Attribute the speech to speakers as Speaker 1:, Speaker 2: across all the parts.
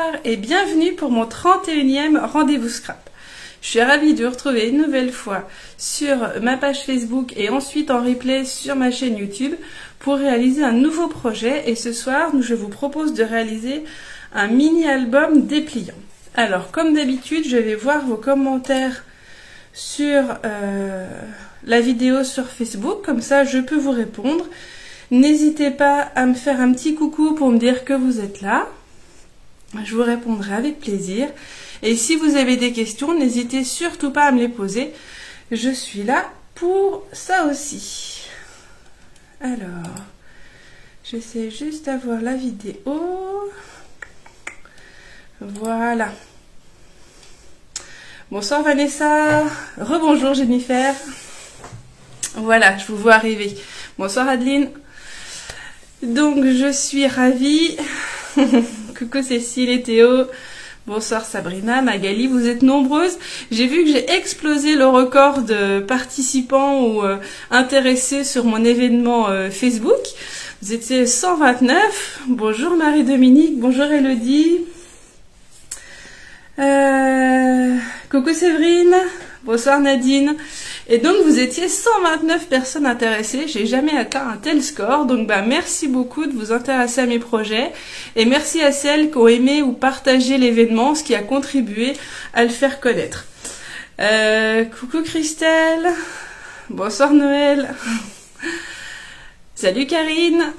Speaker 1: Bonsoir et bienvenue pour mon 31e rendez-vous scrap. Je suis ravie de vous retrouver une nouvelle fois sur ma page Facebook et ensuite en replay sur ma chaîne YouTube pour réaliser un nouveau projet. Et ce soir, je vous propose de réaliser un mini-album dépliant. Alors, comme d'habitude, je vais voir vos commentaires sur la vidéo sur Facebook, comme ça je peux vous répondre. N'hésitez pas à me faire un petit coucou pour me dire que vous êtes là. Je vous répondrai avec plaisir. Et si vous avez des questions, n'hésitez surtout pas à me les poser. Je suis là pour ça aussi. Alors, j'essaie juste d'avoir la vidéo. Voilà. Bonsoir Vanessa. Rebonjour Jennifer. Voilà, je vous vois arriver. Bonsoir Adeline. Donc, je suis ravie. Coucou Cécile et Théo. Bonsoir Sabrina, Magali, vous êtes nombreuses. J'ai vu que j'ai explosé le record de participants ou intéressés sur mon événement Facebook. Vous étiez 129. Bonjour Marie-Dominique, bonjour Elodie. Coucou Séverine, bonsoir Nadine. Et donc vous étiez 129 personnes intéressées, j'ai jamais atteint un tel score, donc merci beaucoup de vous intéresser à mes projets, et merci à celles qui ont aimé ou partagé l'événement, ce qui a contribué à le faire connaître. Coucou Christelle, bonsoir Noël, salut Karine.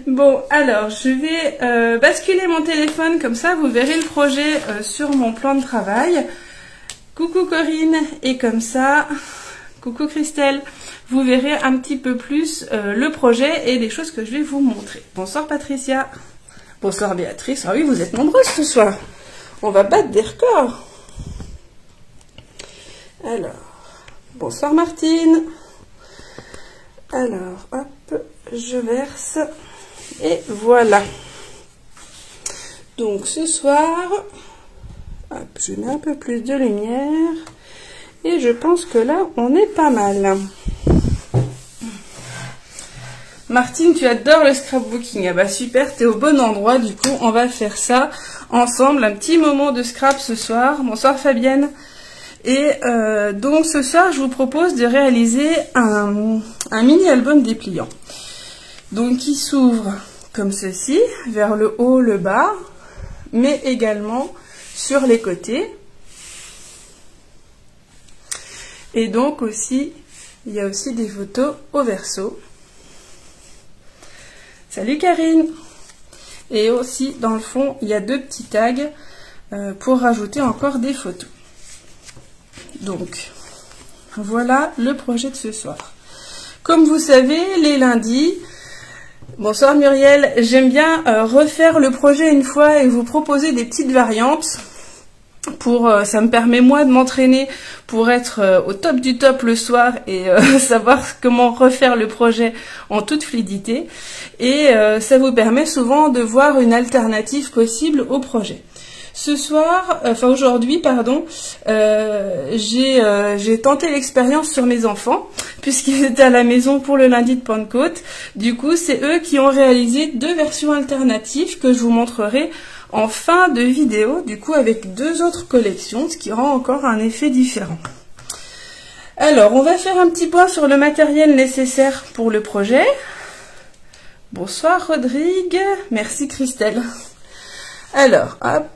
Speaker 1: Bon, alors je vais basculer mon téléphone, comme ça vous verrez le projet sur mon plan de travail. Coucou Corinne, et comme ça... Coucou Christelle, vous verrez un petit peu plus le projet et les choses que je vais vous montrer. Bonsoir Patricia. Bonsoir Béatrice. Ah oui, vous êtes nombreuses ce soir. On va battre des records. Alors, bonsoir Martine. Alors, hop, je verse. Et voilà. Donc ce soir, hop, je mets un peu plus de lumière. Et je pense que là, on est pas mal. Martine, tu adores le scrapbooking. Ah bah super, t'es au bon endroit. Du coup, on va faire ça ensemble. Un petit moment de scrap ce soir. Bonsoir Fabienne. Et donc ce soir, je vous propose de réaliser un mini-album dépliant. Donc qui s'ouvre comme ceci, vers le haut, le bas, mais également sur les côtés. Et donc aussi, il y a aussi des photos au verso. Salut Karine. Et aussi, dans le fond, il y a deux petits tags pour rajouter encore des photos. Donc, voilà le projet de ce soir. Comme vous savez, les lundis... Bonsoir Muriel. J'aime bien refaire le projet une fois et vous proposer des petites variantes. Ça me permet moi de m'entraîner pour être au top du top le soir et savoir comment refaire le projet en toute fluidité, et ça vous permet souvent de voir une alternative possible au projet. Aujourd'hui, j'ai tenté l'expérience sur mes enfants puisqu'ils étaient à la maison pour le lundi de Pentecôte. Du coup, c'est eux qui ont réalisé deux versions alternatives que je vous montrerai en fin de vidéo, du coup avec deux autres collections, ce qui rend encore un effet différent. Alors, on va faire un petit point sur le matériel nécessaire pour le projet. Bonsoir Rodrigue, merci Christelle. Alors, hop,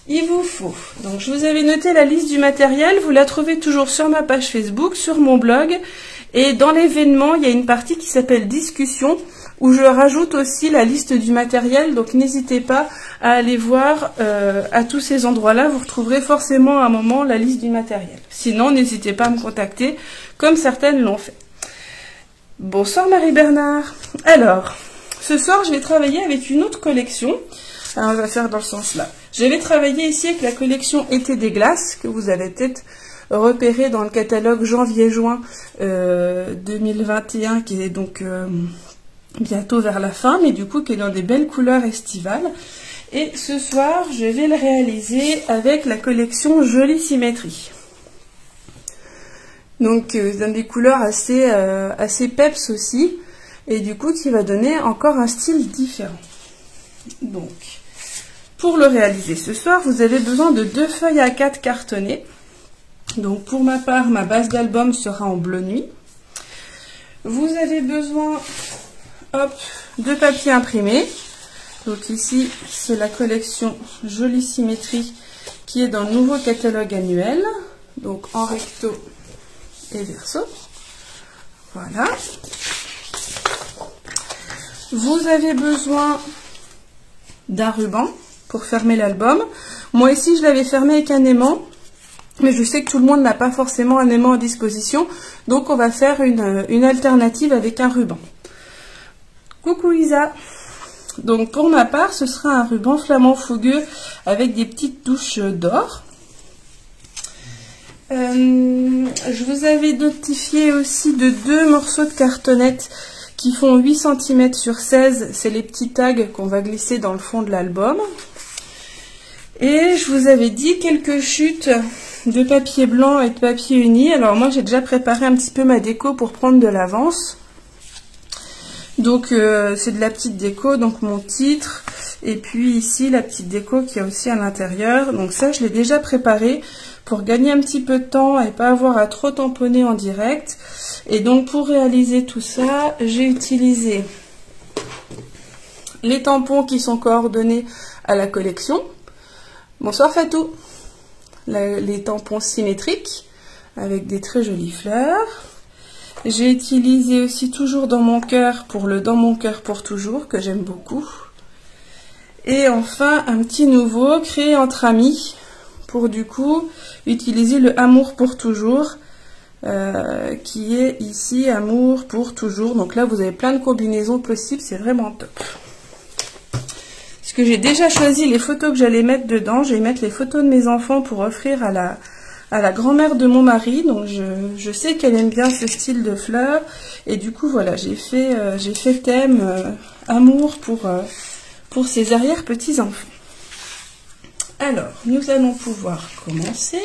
Speaker 1: il vous faut, donc je vous avais noté la liste du matériel, vous la trouvez toujours sur ma page Facebook, sur mon blog, et dans l'événement, il y a une partie qui s'appelle discussion, où je rajoute aussi la liste du matériel, donc n'hésitez pas à aller voir à tous ces endroits-là, vous retrouverez forcément à un moment la liste du matériel. Sinon, n'hésitez pas à me contacter, comme certaines l'ont fait. Bonsoir Marie-Bernard. Alors, ce soir, je vais travailler avec une autre collection. Alors, on va faire dans le sens là. Je vais travailler ici avec la collection Été des glaces, que vous avez peut-être repéré dans le catalogue janvier-juin 2021, qui est donc... bientôt vers la fin, mais du coup qui est dans des belles couleurs estivales. Et ce soir, je vais le réaliser avec la collection Jolie Symétrie. Donc dans des couleurs assez peps aussi, et du coup qui va donner encore un style différent. Donc Pour le réaliser ce soir, vous avez besoin de 2 feuilles A4 cartonnées. Donc pour ma part, ma base d'album sera en bleu nuit. Vous avez besoin de papier imprimé. Donc ici, c'est la collection Jolie Symétrie qui est dans le nouveau catalogue annuel. Donc en recto et verso. Voilà. Vous avez besoin d'un ruban pour fermer l'album. Moi ici, je l'avais fermé avec un aimant. Mais je sais que tout le monde n'a pas forcément un aimant à disposition. Donc on va faire une alternative avec un ruban. Coucou Isa. Donc pour ma part, ce sera un ruban flamand fougueux avec des petites touches d'or. Je vous avais notifié aussi de 2 morceaux de cartonnette qui font 8 cm sur 16. C'est les petits tags qu'on va glisser dans le fond de l'album. Et je vous avais dit quelques chutes de papier blanc et de papier uni. Alors moi j'ai déjà préparé un petit peu ma déco pour prendre de l'avance. Donc c'est de la petite déco, donc mon titre, et puis ici la petite déco qui est aussi à l'intérieur. Donc ça je l'ai déjà préparé pour gagner un petit peu de temps et pas avoir à trop tamponner en direct. Et donc pour réaliser tout ça, j'ai utilisé les tampons qui sont coordonnés à la collection. Bonsoir Fatou. Les tampons symétriques avec des très jolies fleurs. J'ai utilisé aussi toujours dans mon cœur pour le dans mon cœur pour toujours que j'aime beaucoup. Et enfin un petit nouveau créé entre amis pour du coup utiliser le amour pour toujours qui est ici amour pour toujours. Donc là vous avez plein de combinaisons possibles, c'est vraiment top. Parce que j'ai déjà choisi les photos que j'allais mettre dedans. Je vais mettre les photos de mes enfants pour offrir à la grand-mère de mon mari. Donc je sais qu'elle aime bien ce style de fleurs. Et du coup voilà, j'ai fait thème amour pour ses arrière-petits-enfants. Alors, nous allons pouvoir commencer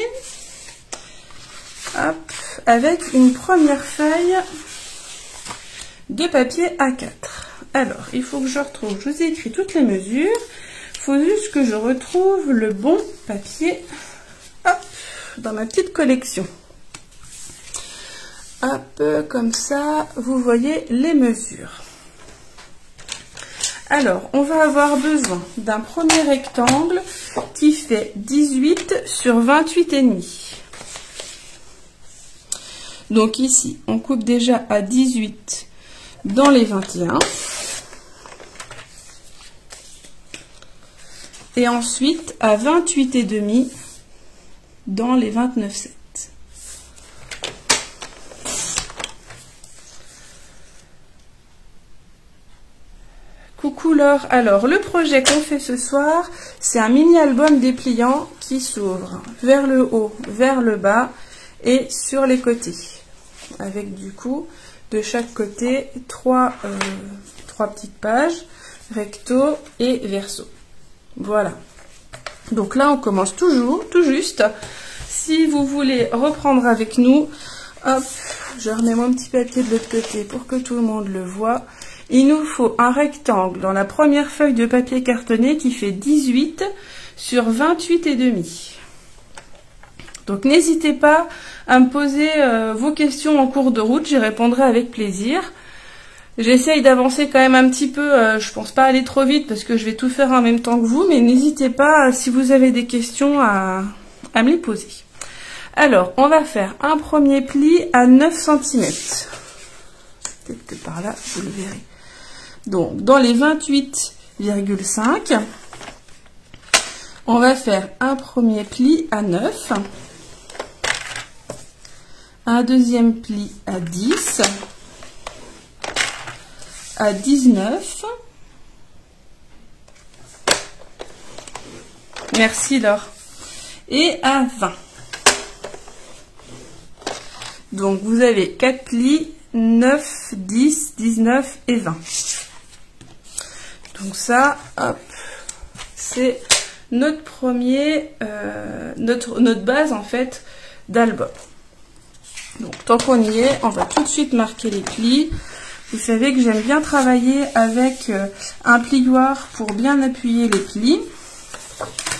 Speaker 1: avec une première feuille de papier A4. Alors, il faut que je retrouve, je vous ai écrit toutes les mesures, il faut juste que je retrouve le bon papier dans ma petite collection. Comme ça, vous voyez les mesures. Alors, on va avoir besoin d'un premier rectangle qui fait 18 sur 28,5. Donc ici, on coupe déjà à 18 dans les 21. Et ensuite à 28,5 dans les 29,7. Coucou Laure. Alors le projet qu'on fait ce soir, c'est un mini album dépliant qui s'ouvre vers le haut, vers le bas et sur les côtés. Avec du coup de chaque côté trois petites pages, recto et verso. Voilà. Donc là, on commence toujours, tout juste. Si vous voulez reprendre avec nous, hop, je remets mon petit papier de l'autre côté pour que tout le monde le voit. Il nous faut un rectangle dans la première feuille de papier cartonné qui fait 18 sur 28,5. Donc n'hésitez pas à me poser vos questions en cours de route, j'y répondrai avec plaisir. J'essaye d'avancer quand même un petit peu, je pense pas aller trop vite parce que je vais tout faire en même temps que vous, mais n'hésitez pas, si vous avez des questions, à me les poser. Alors, on va faire un premier pli à 9 cm. Peut-être que par là, vous le verrez. Donc, dans les 28,5, on va faire un premier pli à 9, un deuxième pli à 10, à 19, merci Laure, et à 20. Donc vous avez 4 plis, 9, 10, 19 et 20. Donc ça, hop, c'est notre premier, notre base en fait d'album. Donc tant qu'on y est, on va tout de suite marquer les plis. Vous savez que j'aime bien travailler avec un plioir pour bien appuyer les plis.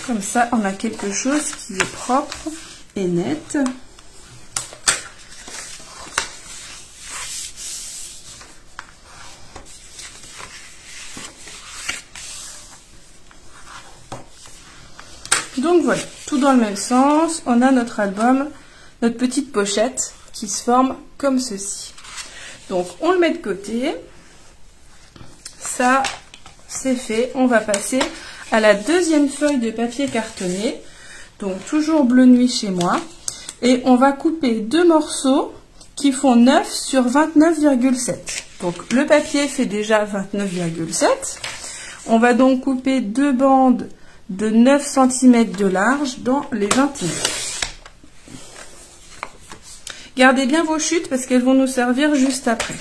Speaker 1: Comme ça, on a quelque chose qui est propre et net. Donc voilà, tout dans le même sens. On a notre album, notre petite pochette qui se forme comme ceci. Donc on le met de côté. Ça, c'est fait. On va passer à la deuxième feuille de papier cartonné. Donc toujours bleu nuit chez moi. Et on va couper deux morceaux qui font 9 sur 29,7. Donc le papier fait déjà 29,7. On va donc couper deux bandes de 9 cm de large dans les 29. Gardez bien vos chutes parce qu'elles vont nous servir juste après.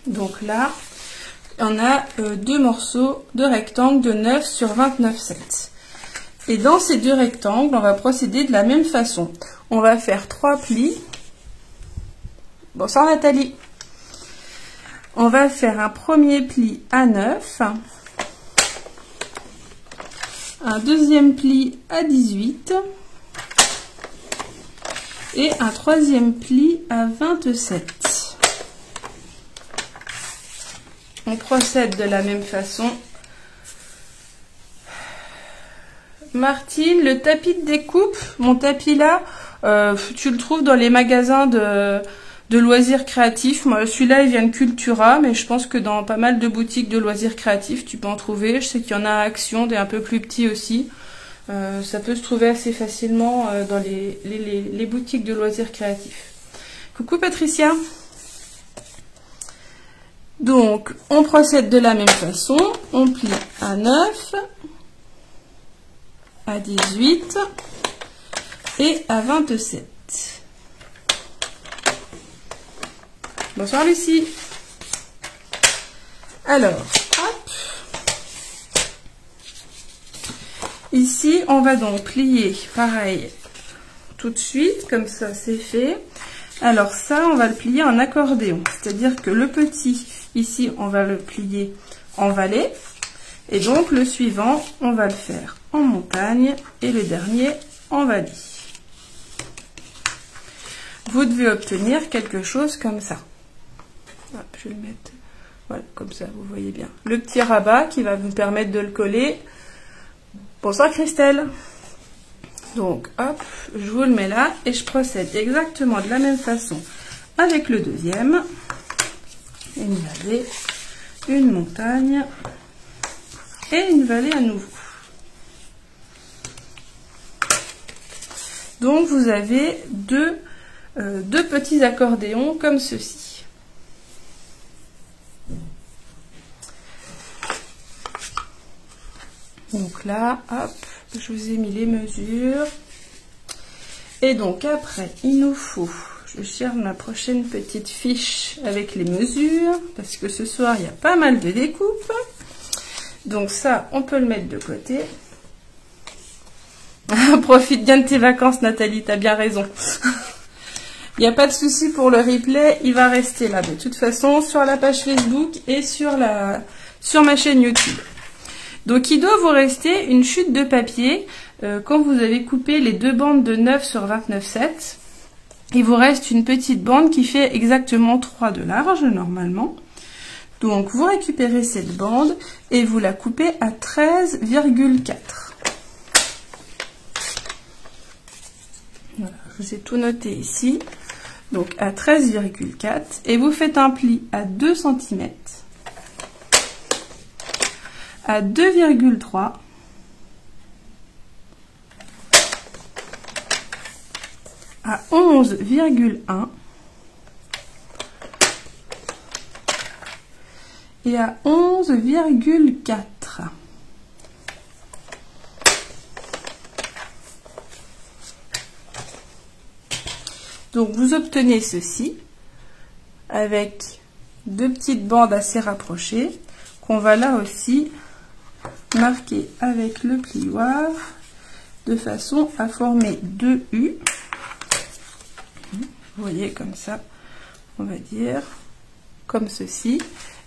Speaker 1: Donc là, on a deux morceaux de rectangle de 9 sur 29,7. Et dans ces deux rectangles, on va procéder de la même façon. On va faire 3 plis. Bonsoir Nathalie. On va faire un premier pli à 9. Un deuxième pli à 18. Et un troisième pli à 27. On procède de la même façon. Martine, le tapis de découpe, mon tapis là, tu le trouves dans les magasins de loisirs créatifs. Moi, celui-là, il vient de Cultura, mais je pense que dans pas mal de boutiques de loisirs créatifs, tu peux en trouver. Je sais qu'il y en a à Action, des un peu plus petits aussi. Ça peut se trouver assez facilement dans les boutiques de loisirs créatifs. Coucou Patricia. Donc, on procède de la même façon. On plie à 9, à 18 et à 27. Bonsoir Lucie. Alors, hop. Ici, on va donc plier pareil tout de suite, comme ça c'est fait. Alors ça, on va le plier en accordéon, c'est-à-dire que le petit, ici, on va le plier en valet, et donc le suivant, on va le faire en montagne, et le dernier en valet. Vous devez obtenir quelque chose comme ça. Hop, je vais le mettre, voilà, comme ça, vous voyez bien. Le petit rabat qui va vous permettre de le coller. Bonsoir Christelle. Donc, hop, je vous le mets là et je procède exactement de la même façon avec le deuxième. Une vallée, une montagne et une vallée à nouveau. Donc, vous avez deux petits accordéons comme ceci. Donc là, hop. Je vous ai mis les mesures. Et donc après, il nous faut, je cherche ma prochaine petite fiche avec les mesures, parce que ce soir, il y a pas mal de découpes. Donc ça, on peut le mettre de côté. Profite bien de tes vacances, Nathalie, t'as bien raison. Il n'y a pas de souci pour le replay, il va rester là. De toute façon, sur la page Facebook et sur ma chaîne YouTube. Donc, il doit vous rester une chute de papier quand vous avez coupé les deux bandes de 9 sur 29,7. Il vous reste une petite bande qui fait exactement 3 de large, normalement. Donc, vous récupérez cette bande et vous la coupez à 13,4. Voilà, je vous ai tout noté ici. Donc, à 13,4. Et vous faites un pli à 2 cm. À 2,3, à 11,1 et à 11,4. Donc vous obtenez ceci avec deux petites bandes assez rapprochées qu'on va là aussi marquer avec le plioir de façon à former deux U. Vous voyez comme ça, on va dire, comme ceci,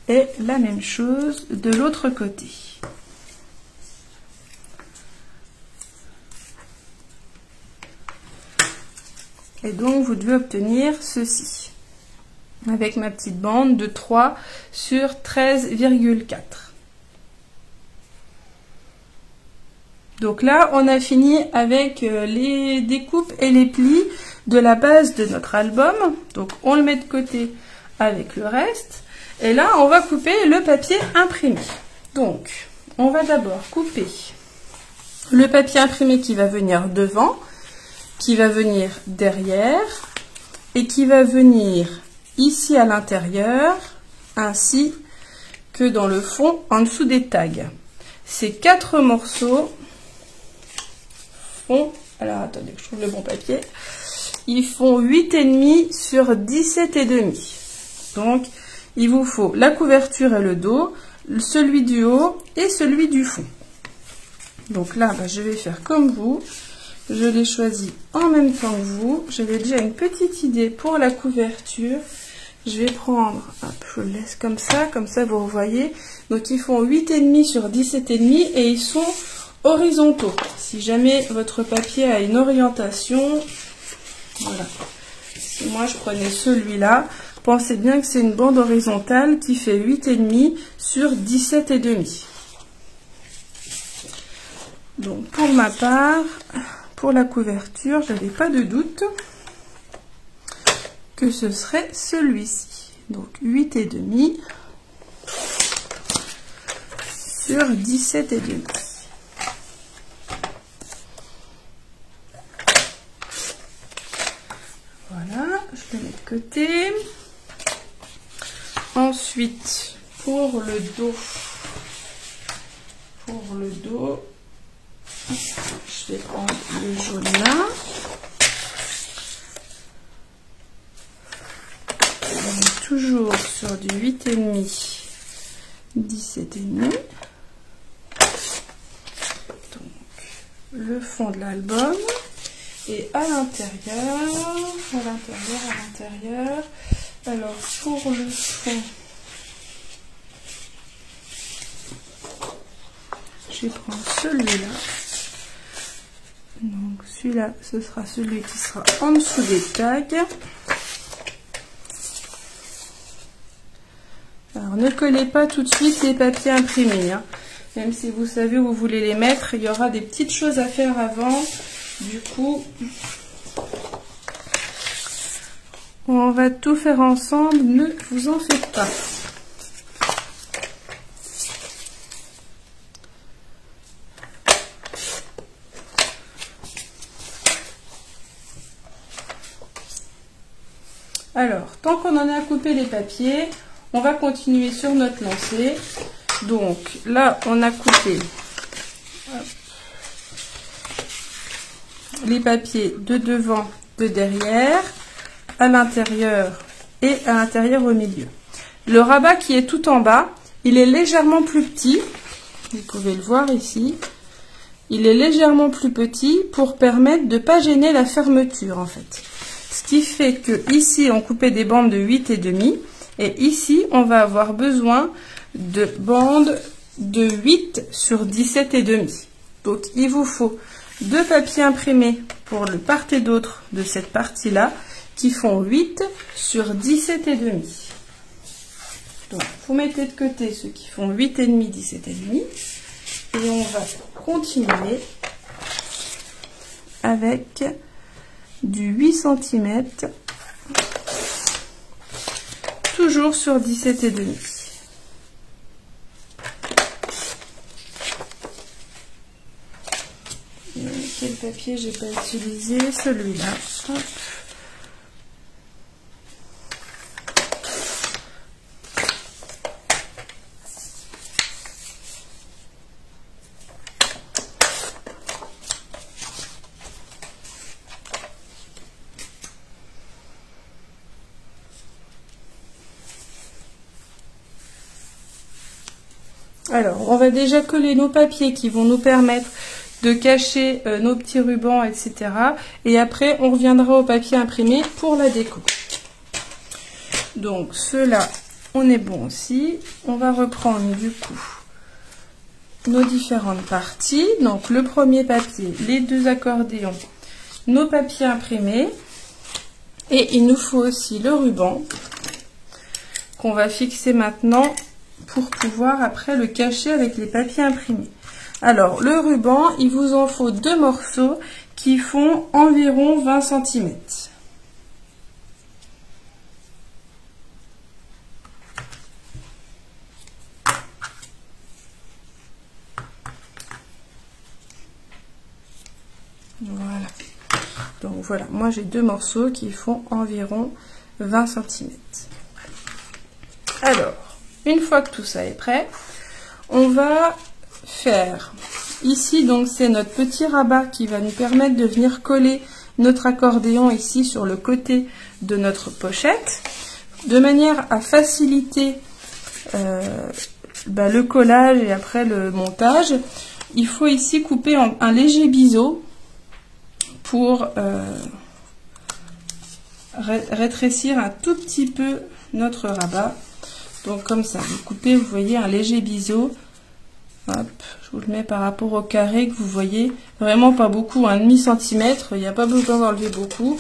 Speaker 1: et la même chose de l'autre côté. Et donc vous devez obtenir ceci, avec ma petite bande de 3 sur 13,4. Donc là, on a fini avec les découpes et les plis de la base de notre album. Donc on le met de côté avec le reste. Et là, on va couper le papier imprimé. Donc, on va d'abord couper le papier imprimé qui va venir devant, qui va venir derrière et qui va venir ici à l'intérieur, ainsi que dans le fond, en dessous des tags. Ces 4 morceaux font, alors attendez que je trouve le bon papier, ils font 8,5 sur 17,5. Donc, il vous faut la couverture et le dos, celui du haut et celui du fond. Donc là, je vais faire comme vous. Je l'ai choisi en même temps que vous. J'avais déjà une petite idée pour la couverture. Je vais prendre, hop, je le laisse comme ça vous voyez. Donc ils font 8,5 sur 17,5 et ils sont horizontaux. Si jamais votre papier a une orientation, voilà. Si moi je prenais celui-là, pensez bien que c'est une bande horizontale qui fait 8,5 sur 17,5. Donc pour ma part, pour la couverture, je n'avais pas de doute que ce serait celui-ci. Donc 8,5 sur 17,5. Voilà, je le mets de côté. Ensuite, pour le dos, je vais prendre le jaune là. On est toujours sur du 8,5, 17,5. Donc, le fond de l'album. Et à l'intérieur, alors pour le fond, je vais prendre celui-là. Donc celui-là, ce sera celui qui sera en dessous des tags. Alors ne collez pas tout de suite les papiers imprimés, hein. Même si vous savez où vous voulez les mettre, il y aura des petites choses à faire avant. Du coup, on va tout faire ensemble, ne vous en faites pas. Alors, tant qu'on en a coupé les papiers, on va continuer sur notre lancée. Donc là, on a coupé les papiers de devant, de derrière, à l'intérieur et à l'intérieur au milieu. Le rabat qui est tout en bas, il est légèrement plus petit. Vous pouvez le voir ici. Il est légèrement plus petit pour permettre de ne pas gêner la fermeture en fait. Ce qui fait que ici on coupait des bandes de 8,5 et ici on va avoir besoin de bandes de 8 sur 17,5. Donc il vous faut 2 papiers imprimés pour le part et d'autre de cette partie-là qui font 8 sur 17,5. Donc vous mettez de côté ceux qui font 8,5, 17,5 et on va continuer avec du 8 cm toujours sur 17,5. Quel papier j'ai pas utilisé? Celui-là. Alors, on va déjà coller nos papiers qui vont nous permettre de cacher nos petits rubans, etc. Et après, on reviendra au papier imprimé pour la déco. Donc ceux-là, on est bon aussi. On va reprendre du coup nos différentes parties. Donc le premier papier, les deux accordéons, nos papiers imprimés. Et il nous faut aussi le ruban qu'on va fixer maintenant pour pouvoir après le cacher avec les papiers imprimés. Alors le ruban, il vous en faut 2 morceaux qui font environ 20 cm. Voilà. Donc voilà, moi j'ai 2 morceaux qui font environ 20 cm. Alors, une fois que tout ça est prêt, on va faire ici, donc c'est notre petit rabat qui va nous permettre de venir coller notre accordéon ici sur le côté de notre pochette, de manière à faciliter le collage et après le montage. Il faut ici couper un léger biseau pour rétrécir un tout petit peu notre rabat. Donc comme ça, vous coupez, vous voyez, un léger biseau. Hop, je vous le mets par rapport au carré que vous voyez. Vraiment pas beaucoup, un demi-centimètre. Il n'y a pas besoin d'enlever beaucoup.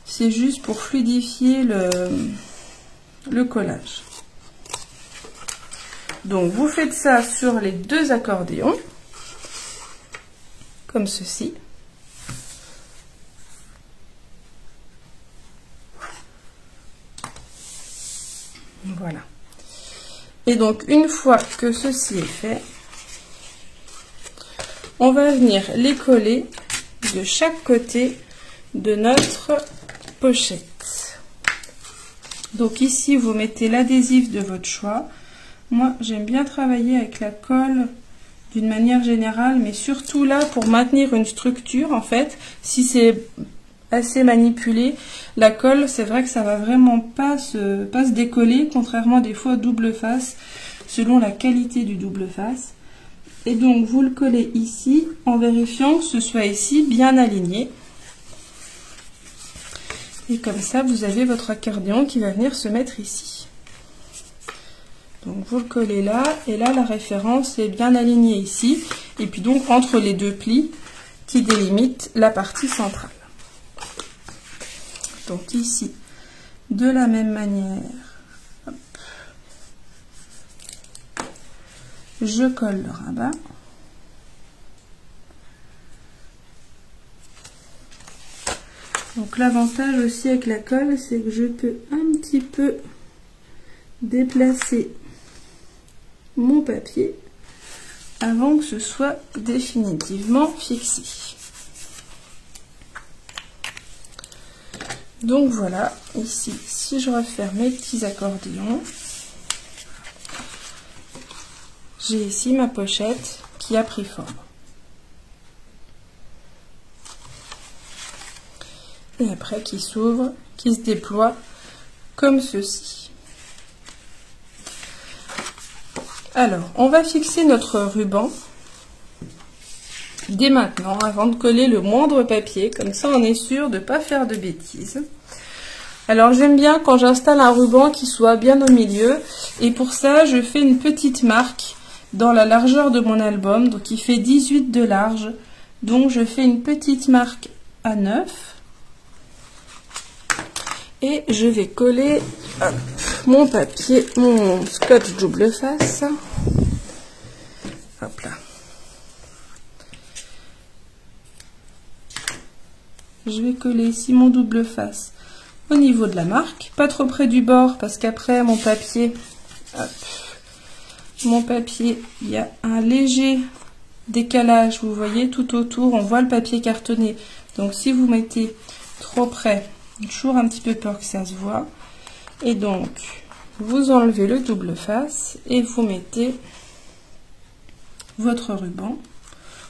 Speaker 1: C'est juste pour fluidifier le collage. Donc vous faites ça sur les 2 accordéons. Comme ceci. Voilà. Et donc, une fois que ceci est fait, on va venir les coller de chaque côté de notre pochette. Donc ici, vous mettez l'adhésif de votre choix. Moi, j'aime bien travailler avec la colle d'une manière générale, mais surtout là, pour maintenir une structure, en fait, si c'est assez manipulé, la colle, c'est vrai que ça va vraiment pas se décoller, contrairement des fois au double face, selon la qualité du double face. Et donc vous le collez ici en vérifiant que ce soit ici bien aligné. Et comme ça, vous avez votre accordéon qui va venir se mettre ici. Donc vous le collez là, et là la référence est bien alignée ici, et puis donc entre les 2 plis qui délimitent la partie centrale. Donc ici, de la même manière, hop, je colle le rabat. Donc l'avantage aussi avec la colle, c'est que je peux un petit peu déplacer mon papier avant que ce soit définitivement fixé. Donc voilà, ici, si je referme mes petits accordéons, j'ai ici ma pochette qui a pris forme. Et après qui s'ouvre, qui se déploie comme ceci. Alors, on va fixer notre ruban dès maintenant, avant de coller le moindre papier, comme ça on est sûr de ne pas faire de bêtises. Alors j'aime bien quand j'installe un ruban qui soit bien au milieu, et pour ça je fais une petite marque dans la largeur de mon album, donc il fait 18 de large, donc je fais une petite marque à 9, et je vais coller mon papier, mon scotch double face, hop là. Je vais coller ici mon double face au niveau de la marque, pas trop près du bord parce qu'après mon papier, il y a un léger décalage, vous voyez, tout autour, on voit le papier cartonné. Donc si vous mettez trop près, j'ai toujours un petit peu peur que ça se voit. Et donc, vous enlevez le double face et vous mettez votre ruban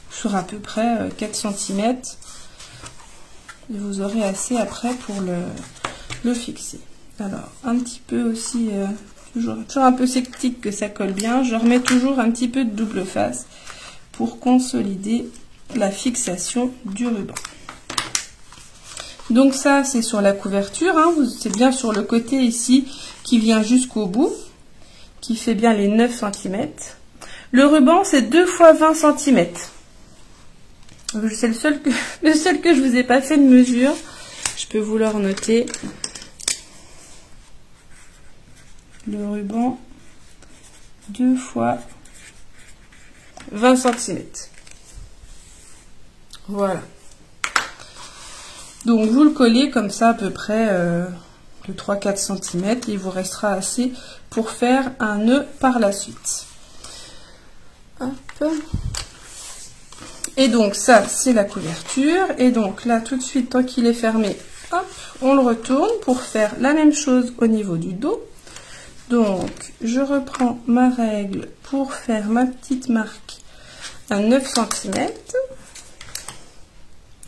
Speaker 1: sur à peu près 4 cm. Et vous aurez assez après pour le fixer. Alors, un petit peu aussi, toujours un peu sceptique que ça colle bien, je remets toujours un petit peu de double face pour consolider la fixation du ruban. Donc ça, c'est sur la couverture, hein. C'est bien sur le côté ici qui vient jusqu'au bout, qui fait bien les 9 cm. Le ruban, c'est 2 fois 20 cm. C'est le seul que je vous ai pas fait de mesure. Je peux vous le renoter. Le ruban, 2 fois 20 cm. Voilà. Donc vous le collez comme ça à peu près de 3-4 cm et il vous restera assez pour faire un nœud par la suite. Hop. Et donc ça c'est la couverture et donc là tout de suite tant qu'il est fermé, hop, on le retourne pour faire la même chose au niveau du dos. Donc je reprends ma règle pour faire ma petite marque à 9 cm.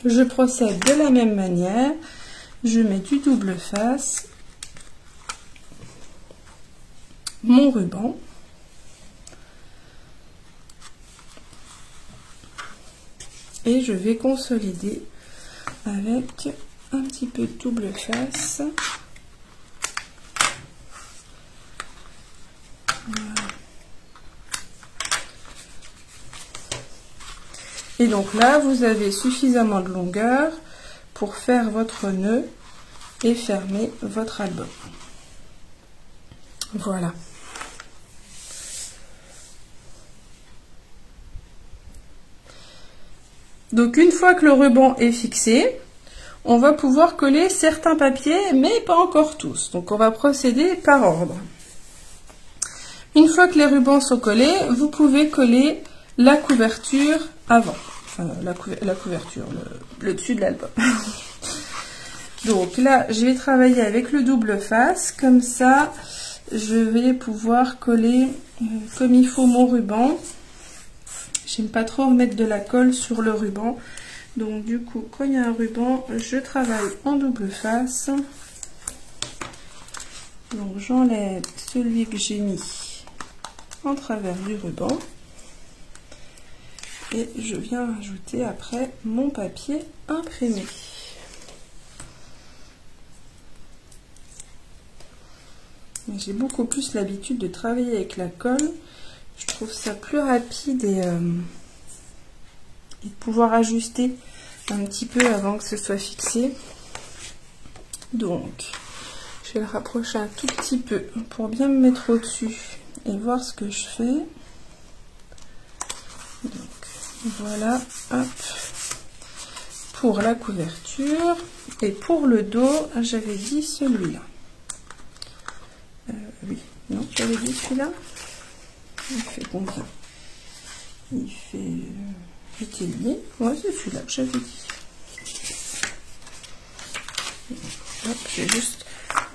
Speaker 1: Je procède de la même manière, je mets du double face, mon ruban, et je vais consolider avec un petit peu de double face. Voilà. Et donc là, vous avez suffisamment de longueur pour faire votre nœud et fermer votre album. Voilà. Donc une fois que le ruban est fixé, on va pouvoir coller certains papiers, mais pas encore tous. Donc on va procéder par ordre. Une fois que les rubans sont collés, vous pouvez coller la couverture avant. Enfin, la couverture, le dessus de l'album. Donc là, je vais travailler avec le double face. Comme ça, je vais pouvoir coller comme il faut mon ruban. J'aime pas trop remettre de la colle sur le ruban. Donc du coup, quand il y a un ruban, je travaille en double face. Donc j'enlève celui que j'ai mis en travers du ruban. Et je viens rajouter après mon papier imprimé. J'ai beaucoup plus l'habitude de travailler avec la colle. Je trouve ça plus rapide et de pouvoir ajuster un petit peu avant que ce soit fixé. Donc, je vais le rapprocher un tout petit peu pour bien me mettre au-dessus et voir ce que je fais. Donc, voilà, hop, pour la couverture. Et pour le dos, j'avais dit celui-là. Oui, non, j'avais dit celui-là. Il fait combien? Il fait... Était lié. Ouais, c'est celui-là que j'avais dit. Hop, je vais juste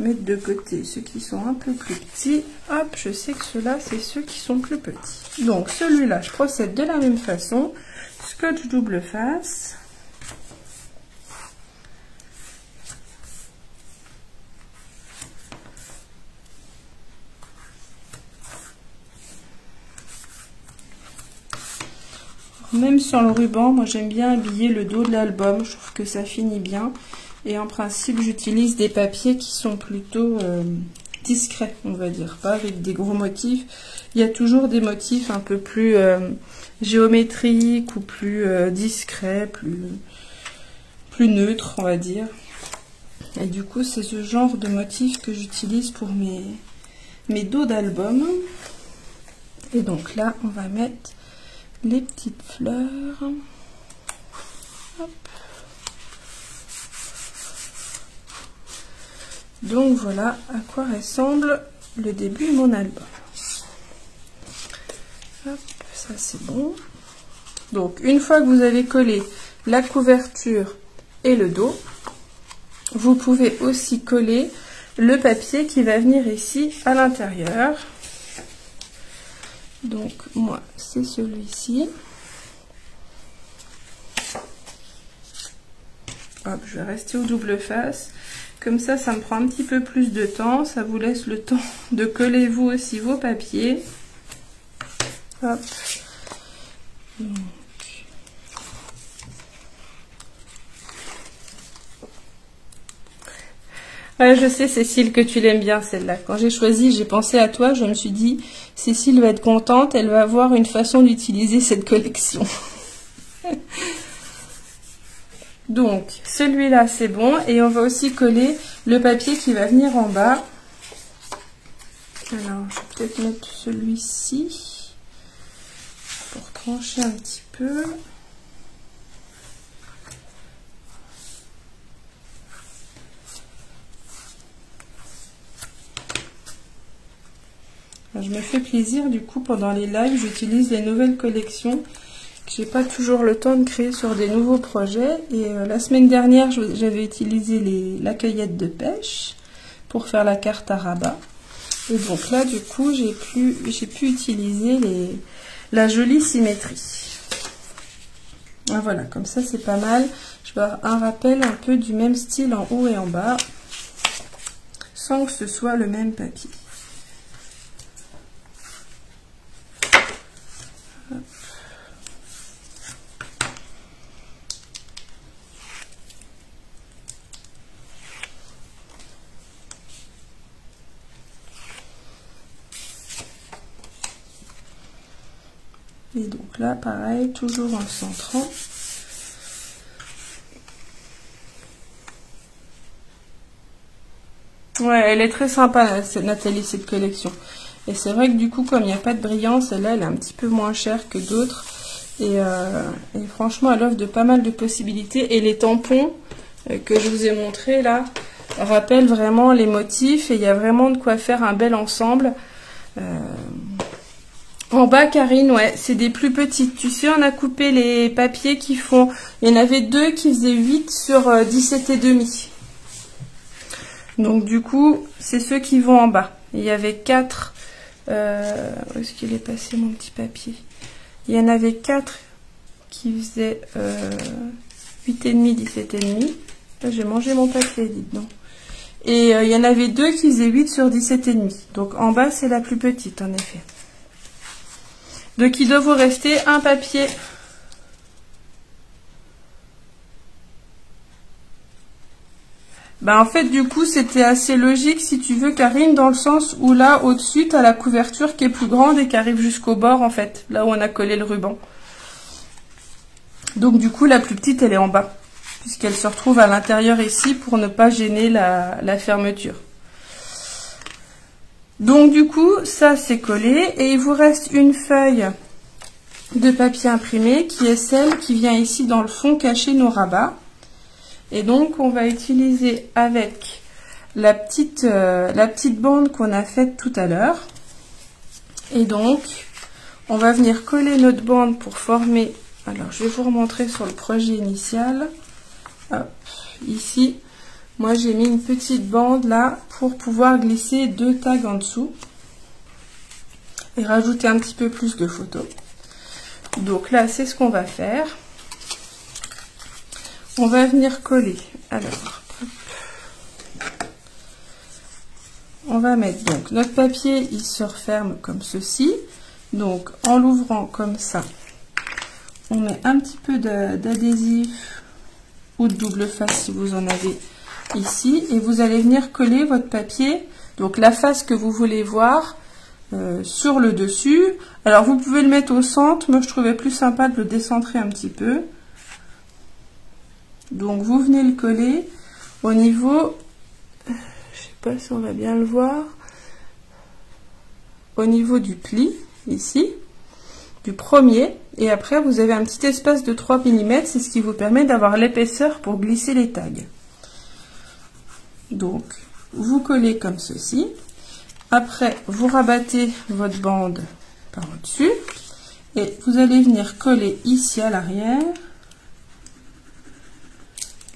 Speaker 1: mettre de côté ceux qui sont un peu plus petits. Hop, je sais que ceux-là, c'est ceux qui sont plus petits. Donc, celui-là, je procède de la même façon. Scotch double face. Même sur le ruban, moi j'aime bien habiller le dos de l'album, je trouve que ça finit bien. Et en principe, j'utilise des papiers qui sont plutôt discrets, on va dire, pas avec des gros motifs. Il y a toujours des motifs un peu plus géométriques ou plus discrets, plus neutres, on va dire. Et du coup, c'est ce genre de motifs que j'utilise pour mes dos d'album. Et donc là, on va mettre les petites fleurs. Hop. Donc voilà à quoi ressemble le début de mon album. Hop, ça c'est bon. Donc une fois que vous avez collé la couverture et le dos, vous pouvez aussi coller le papier qui va venir ici à l'intérieur. Donc moi c'est celui-ci. Hop, je vais rester au double face. Comme ça, ça me prend un petit peu plus de temps. Ça vous laisse le temps de coller vous aussi vos papiers. Hop. Donc. Ouais, je sais, Cécile, que tu l'aimes bien, celle-là. Quand j'ai choisi, j'ai pensé à toi, je me suis dit, Cécile va être contente, elle va avoir une façon d'utiliser cette collection. Donc, celui-là, c'est bon. Et on va aussi coller le papier qui va venir en bas. Alors, je vais peut-être mettre celui-ci pour trancher un petit peu. Je me fais plaisir, du coup, pendant les lives, j'utilise les nouvelles collections que j'ai pas toujours le temps de créer sur des nouveaux projets. Et la semaine dernière, j'avais utilisé la cueillette de pêche pour faire la carte à rabat. Et donc là, du coup, j'ai pu utiliser la jolie symétrie. Ah, voilà, comme ça, c'est pas mal. Je vais avoir un rappel un peu du même style en haut et en bas, sans que ce soit le même papier. Et donc là, pareil, toujours en centrant. Ouais, elle est très sympa, Nathalie, cette collection. Et c'est vrai que du coup, comme il n'y a pas de brillance, elle est un petit peu moins chère que d'autres. Et franchement, elle offre de pas mal de possibilités. Et les tampons que je vous ai montrés là rappellent vraiment les motifs. Et il y a vraiment de quoi faire un bel ensemble. En bas, Karine, ouais, c'est des plus petites. Tu sais, on a coupé les papiers qui font... Il y en avait deux qui faisaient 8 sur 17,5. Donc, du coup, c'est ceux qui vont en bas. Il y avait 4... où est-ce qu'il est passé, mon petit papier? Il y en avait 4 qui faisaient 8,5, 17,5. Là, j'ai mangé mon papier, dites donc. Et il y en avait 2 qui faisaient 8 sur 17,5. Donc, en bas, c'est la plus petite, en effet. Donc, il doit vous rester un papier. Ben, en fait, du coup, c'était assez logique, si tu veux, Karine, dans le sens où là, au-dessus, tu as la couverture qui est plus grande et qui arrive jusqu'au bord, en fait, là où on a collé le ruban. Donc, du coup, la plus petite, elle est en bas, puisqu'elle se retrouve à l'intérieur ici pour ne pas gêner la fermeture. Donc, du coup, ça, c'est collé. Et il vous reste une feuille de papier imprimé qui est celle qui vient ici dans le fond cacher nos rabats. Et donc, on va utiliser avec la petite bande qu'on a faite tout à l'heure. Et donc, on va venir coller notre bande pour former... Alors, je vais vous remontrer sur le projet initial. Hop, ici, moi, j'ai mis une petite bande là pour pouvoir glisser 2 tags en dessous. Et rajouter un petit peu plus de photos. Donc là, c'est ce qu'on va faire. On va venir coller. Alors, on va mettre donc notre papier, il se referme comme ceci. Donc, en l'ouvrant comme ça, on met un petit peu d'adhésif ou de double face si vous en avez ici. Et vous allez venir coller votre papier, donc la face que vous voulez voir, sur le dessus. Alors, vous pouvez le mettre au centre. Moi, je trouvais plus sympa de le décentrer un petit peu. Donc, vous venez le coller au niveau, je sais pas si on va bien le voir, au niveau du pli, ici, du premier. Et après, vous avez un petit espace de 3 mm, c'est ce qui vous permet d'avoir l'épaisseur pour glisser les tags. Donc, vous collez comme ceci. Après, vous rabattez votre bande par au-dessus. Et vous allez venir coller ici à l'arrière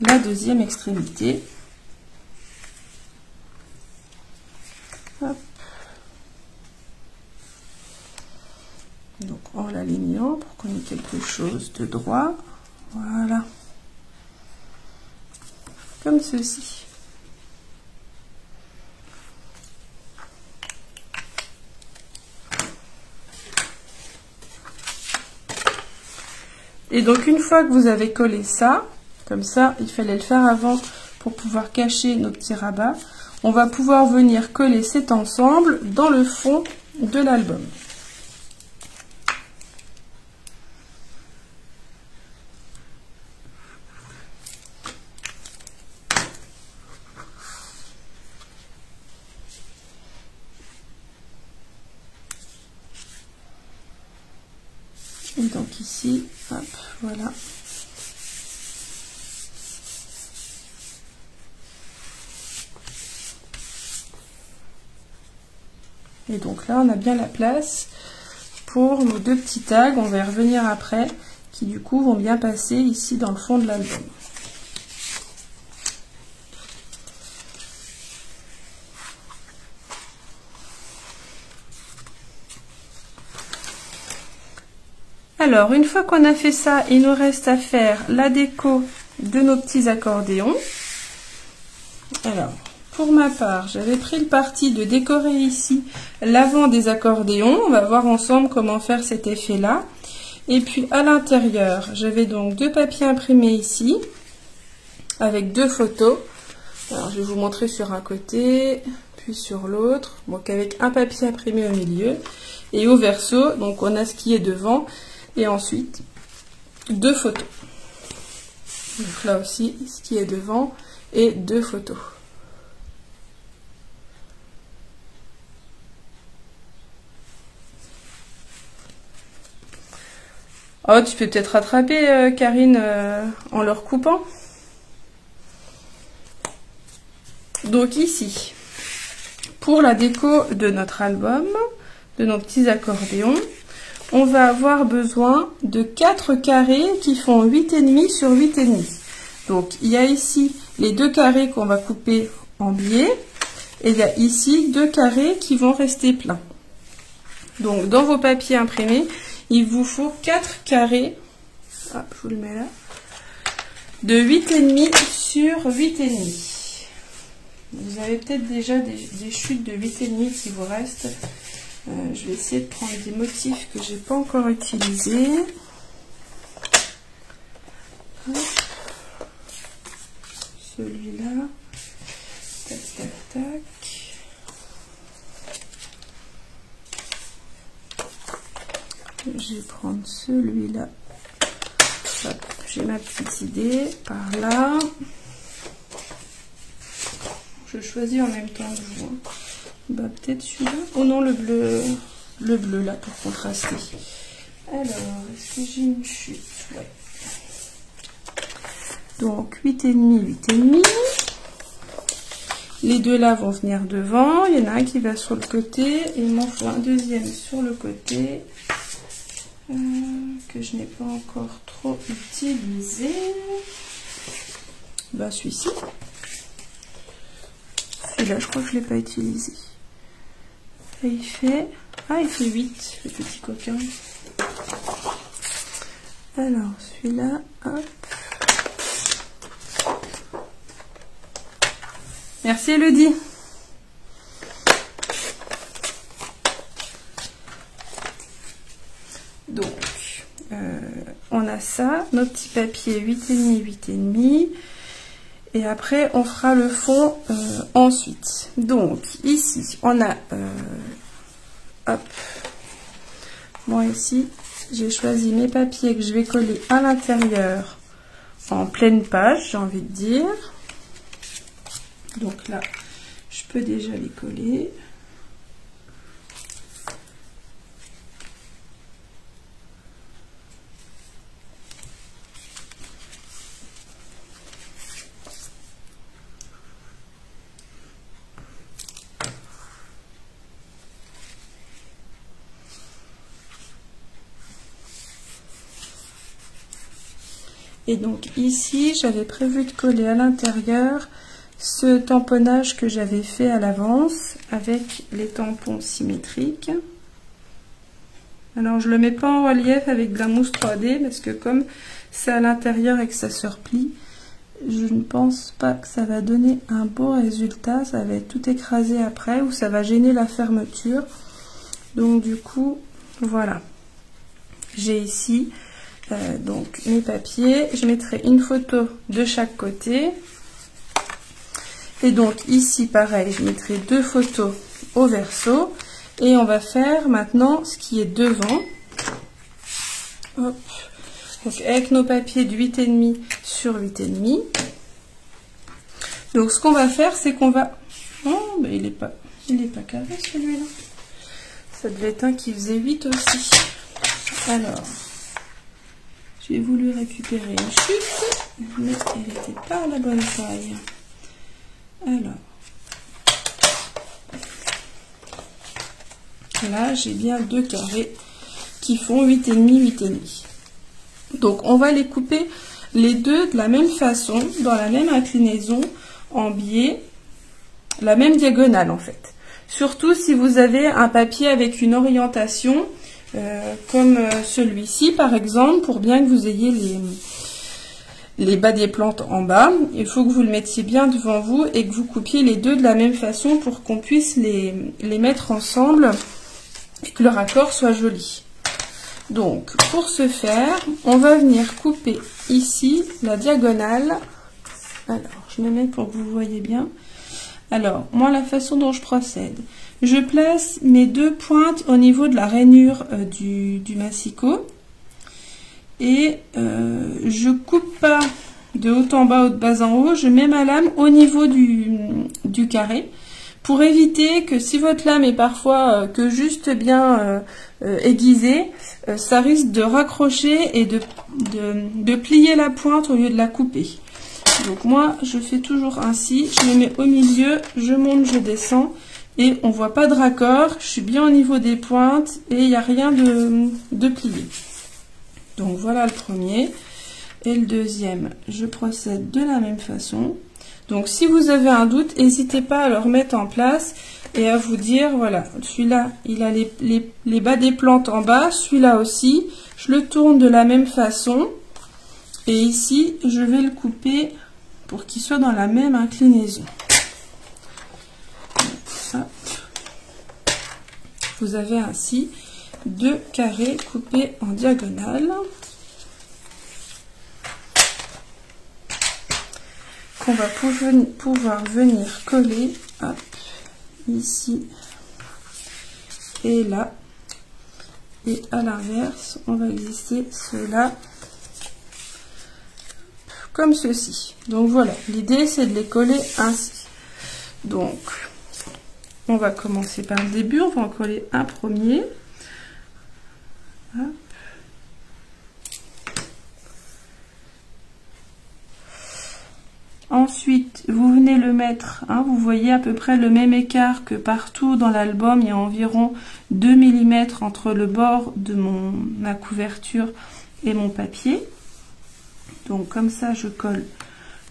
Speaker 1: la deuxième extrémité. Hop. Donc en l'alignant pour qu'on ait quelque chose de droit. Voilà. Comme ceci. Et donc une fois que vous avez collé ça, comme ça, il fallait le faire avant pour pouvoir cacher nos petits rabats, on va pouvoir venir coller cet ensemble dans le fond de l'album. Et donc ici, hop, voilà. Et donc là, on a bien la place pour nos deux petits tags. On va y revenir après, qui du coup vont bien passer ici dans le fond de l'album. Alors, une fois qu'on a fait ça, il nous reste à faire la déco de nos petits accordéons. Alors, pour ma part, j'avais pris le parti de décorer ici l'avant des accordéons. On va voir ensemble comment faire cet effet-là. Et puis, à l'intérieur, j'avais donc deux papiers imprimés ici, avec deux photos. Alors, je vais vous montrer sur un côté, puis sur l'autre. Donc, avec un papier imprimé au milieu. Et au verso, donc on a ce qui est devant. Et ensuite, deux photos. Donc là aussi, ce qui est devant et deux photos. Oh, tu peux peut-être rattraper, Karine, en le recoupant. Donc ici, pour la déco de notre album, de nos petits accordéons, on va avoir besoin de 4 carrés qui font 8,5 sur 8,5. Donc, il y a ici les deux carrés qu'on va couper en biais. Et il y a ici deux carrés qui vont rester pleins. Donc, dans vos papiers imprimés, il vous faut 4 carrés. Hop, je vous le mets là. De 8,5 sur 8,5. Vous avez peut-être déjà des chutes de 8,5 qui vous restent. Je vais essayer de prendre des motifs que j'ai pas encore utilisés. Celui-là. Tac, tac, tac. Je vais prendre celui-là. J'ai ma petite idée par là. Je choisis en même temps que vous. Bah, peut-être celui-là. Oh non, le bleu là pour contraster. Alors, est-ce que j'ai une chute? Ouais. Donc 8,5, 8,5. Les deux là vont venir devant. Il y en a un qui va sur le côté et il m'en faut un deuxième sur le côté que je n'ai pas encore trop utilisé. Bah, celui-ci. Celui-là, je crois que je ne l'ai pas utilisé. Et il fait 8, le petit coquin. Alors, celui-là, hop. Merci Elodie. Donc, on a ça, nos petits papiers 8,5, 8,5. Et après, on fera le fond ensuite. Donc, ici, on a... hop. Moi, ici, j'ai choisi mes papiers que je vais coller à l'intérieur en pleine page, j'ai envie de dire. Donc là, je peux déjà les coller. Et donc ici, j'avais prévu de coller à l'intérieur ce tamponnage que j'avais fait à l'avance avec les tampons symétriques. Alors je le mets pas en relief avec de la mousse 3D parce que comme c'est à l'intérieur et que ça se replie, je ne pense pas que ça va donner un beau résultat. Ça va être tout écrasé après ou ça va gêner la fermeture. Donc du coup, voilà. J'ai ici donc mes papiers. Je mettrai une photo de chaque côté. Et donc ici pareil, je mettrai 2 photos au verso. Et on va faire maintenant ce qui est devant. Hop. Donc avec nos papiers de 8,5 sur 8,5. Donc ce qu'on va faire, c'est qu'on va... Oh, ben il est pas carré celui-là. Ça devait être un qui faisait 8 aussi. Alors, j'ai voulu récupérer une chute, mais elle n'était pas à la bonne taille. Alors, là j'ai bien 2 carrés qui font 8,5, 8,5. Donc on va les couper les deux de la même façon, dans la même inclinaison, en biais, la même diagonale en fait. Surtout si vous avez un papier avec une orientation comme celui-ci par exemple, pour bien que vous ayez les bas des plantes en bas, il faut que vous le mettiez bien devant vous et que vous coupiez les deux de la même façon pour qu'on puisse les mettre ensemble et que le raccord soit joli. Donc pour ce faire, on va venir couper ici la diagonale. Alors je me mets pour que vous voyez bien. Alors moi la façon dont je procède, je place mes 2 pointes au niveau de la rainure du massicot et je coupe pas de haut en bas ou de bas en haut, je mets ma lame au niveau du carré pour éviter que si votre lame est parfois que juste bien aiguisée, ça risque de raccrocher et de plier la pointe au lieu de la couper. Donc moi je fais toujours ainsi, je me mets au milieu, je monte, je descends et on voit pas de raccord, je suis bien au niveau des pointes et il n'y a rien de plié. Donc voilà le premier. Et le deuxième, je procède de la même façon. Donc si vous avez un doute, n'hésitez pas à le remettre en place et à vous dire, voilà, celui-là, il a les bas des plantes en bas, celui-là aussi, je le tourne de la même façon. Et ici, je vais le couper pour qu'il soit dans la même inclinaison. Ça. Vous avez ainsi 2 carrés coupés en diagonale. Qu'on va pouvoir venir coller hop, ici et là. Et à l'inverse, on va glisser cela comme ceci. Donc voilà, l'idée c'est de les coller ainsi. Donc, on va commencer par le début, on va en coller un premier. Hop. Ensuite, vous venez le mettre, hein, vous voyez à peu près le même écart que partout dans l'album, il y a environ 2 mm entre le bord de ma couverture et mon papier. Donc comme ça, je colle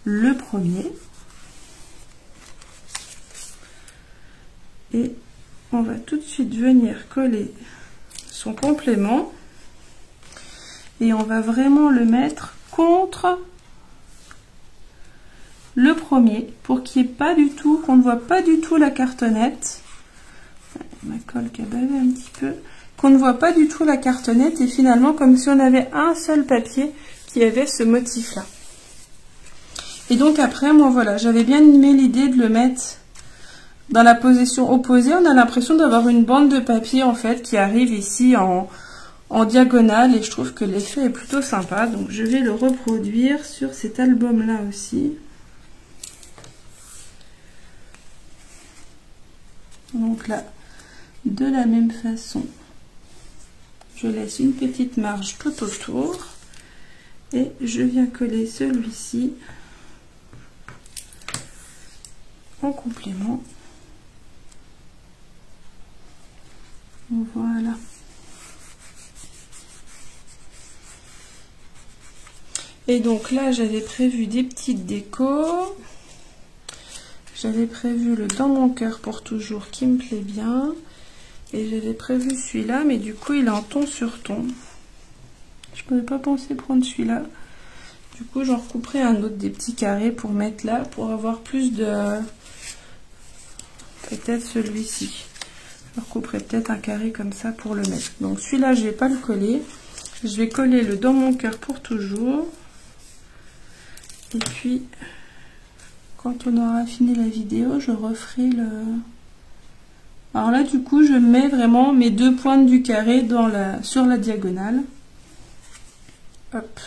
Speaker 1: le premier. Et on va tout de suite venir coller son complément. Et on va vraiment le mettre contre le premier pour qu'il n'y ait pas du tout, qu'on ne voit pas du tout la cartonnette. Ma colle qui a bavé un petit peu. Qu'on ne voit pas du tout la cartonnette et finalement comme si on avait un seul papier qui avait ce motif là. Et donc après, moi voilà, j'avais bien aimé l'idée de le mettre dans la position opposée. On a l'impression d'avoir une bande de papier en fait qui arrive ici en diagonale et je trouve que l'effet est plutôt sympa. Donc je vais le reproduire sur cet album là aussi. Donc là, de la même façon, je laisse une petite marge tout autour et je viens coller celui-ci en complément. Voilà. Et donc là, j'avais prévu des petites décos. J'avais prévu le Dans mon cœur pour toujours qui me plaît bien. Et j'avais prévu celui-là, mais du coup, il est en ton sur ton. Je n'avais pas pensé prendre celui-là. Du coup, j'en recouperai un autre des petits carrés pour mettre là, pour avoir plus de... Peut-être celui-ci. Je recouperai peut-être un carré comme ça pour le mettre. Donc celui-là, je ne vais pas le coller. Je vais coller le Dans mon cœur pour toujours. Et puis... quand on aura fini la vidéo, je referai le... Alors là, du coup, je mets vraiment mes 2 pointes du carré sur la diagonale. Hop.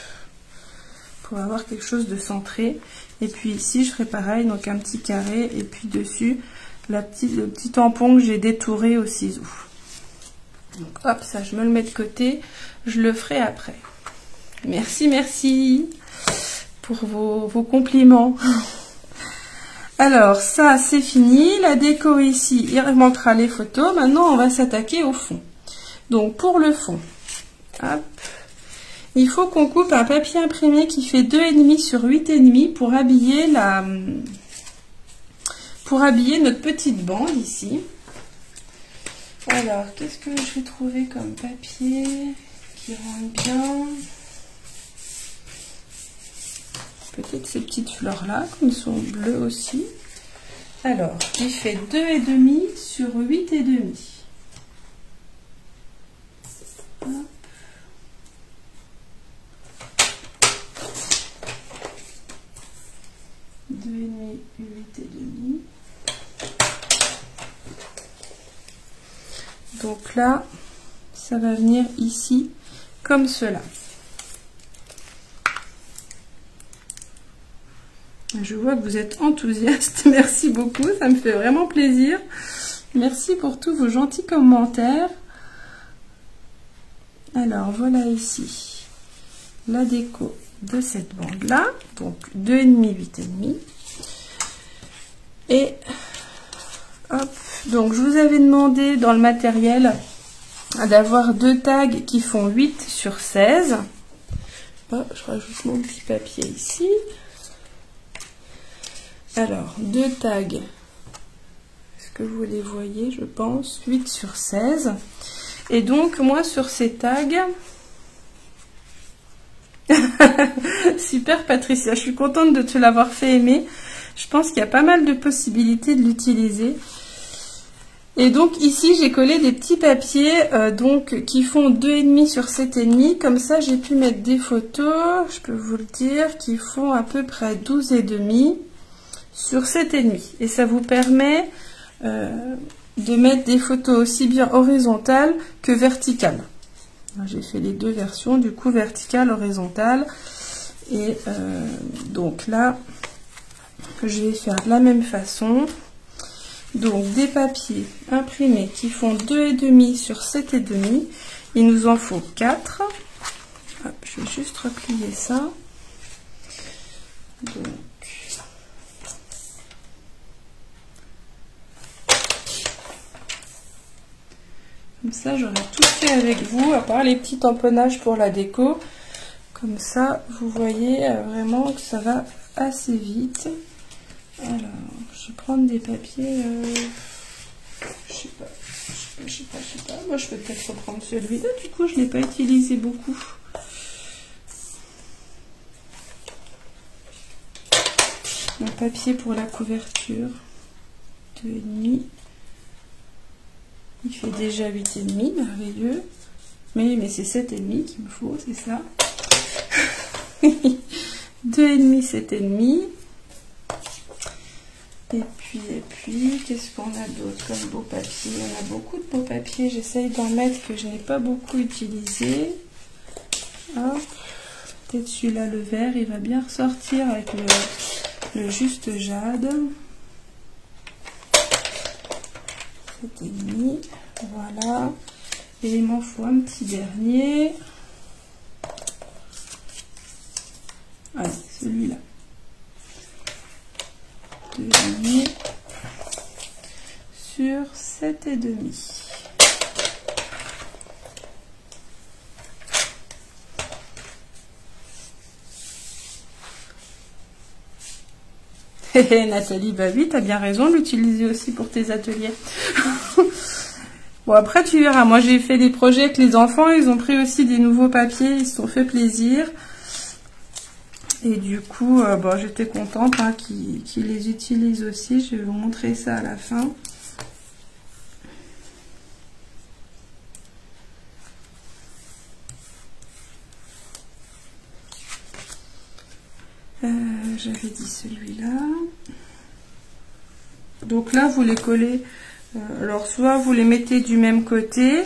Speaker 1: Pour avoir quelque chose de centré. Et puis ici, je ferai pareil, donc un petit carré. Et puis dessus, le petit tampon que j'ai détouré au ciseau. Donc hop, ça, je me le mets de côté. Je le ferai après. Merci, merci pour vos compliments. Alors, ça, c'est fini. La déco ici, il manquera les photos. Maintenant, on va s'attaquer au fond. Donc, pour le fond, hop, il faut qu'on coupe un papier imprimé qui fait 2,5 sur 8,5 pour habiller notre petite bande ici. Alors, qu'est-ce que je vais trouver comme papier qui rentre bien? Peut-être ces petites fleurs-là, comme elles sont bleues aussi. Alors, il fait 2,5 sur 8,5. Hop. Donc là, ça va venir ici, comme cela. Je vois que vous êtes enthousiaste. Merci beaucoup, ça me fait vraiment plaisir. Merci pour tous vos gentils commentaires. Alors, voilà ici la déco de cette bande-là. Donc, 2,5, 8,5. Et, hop. Donc, je vous avais demandé dans le matériel d'avoir 2 tags qui font 8 sur 16. Hop, je rajoute mon petit papier ici. Alors, 2 tags, est-ce que vous les voyez, je pense, 8 sur 16. Et donc, moi, sur ces tags, super Patricia, je suis contente de te l'avoir fait aimer. Je pense qu'il y a pas mal de possibilités de l'utiliser. Et donc, ici, j'ai collé des petits papiers qui font 2,5 sur 7,5. Comme ça, j'ai pu mettre des photos, je peux vous le dire, qui font à peu près 12,5. Sur 7,5 et ça vous permet de mettre des photos aussi bien horizontales que verticales. J'ai fait les 2 versions, du coup verticale, horizontale. Et donc là, je vais faire de la même façon. Donc des papiers imprimés qui font 2,5 sur 7,5. Il nous en faut 4. Hop, je vais juste replier ça. Donc, comme ça, j'aurai tout fait avec vous, à part les petits tamponnages pour la déco. Comme ça, vous voyez vraiment que ça va assez vite. Alors, je vais prendre des papiers... je sais pas. Moi, je peux peut-être reprendre celui-là. Du coup, je ne l'ai pas utilisé beaucoup. Un papier pour la couverture. 2,5. Il fait déjà 8,5, merveilleux. Mais c'est 7,5 qu'il me faut, c'est ça. 2,5, 7,5. Et puis, qu'est-ce qu'on a d'autre comme beau papier? On a beaucoup de beaux papiers. J'essaye d'en mettre que je n'ai pas beaucoup utilisé. Hop. Peut-être celui-là, le vert, il va bien ressortir avec le juste jade. 7,5. Voilà. Et il m'en faut un petit dernier. Allez, celui-là. 2,5 sur 7,5. Nathalie, bah oui, t'as bien raison de l'utiliser aussi pour tes ateliers. Bon, après, tu verras. Moi, j'ai fait des projets avec les enfants. Ils ont pris aussi des nouveaux papiers. Ils se sont fait plaisir. Et du coup, bon, j'étais contente hein, qu'ils les utilisent aussi. Je vais vous montrer ça à la fin. J'avais dit celui-là. Donc là, vous les collez, alors soit vous les mettez du même côté,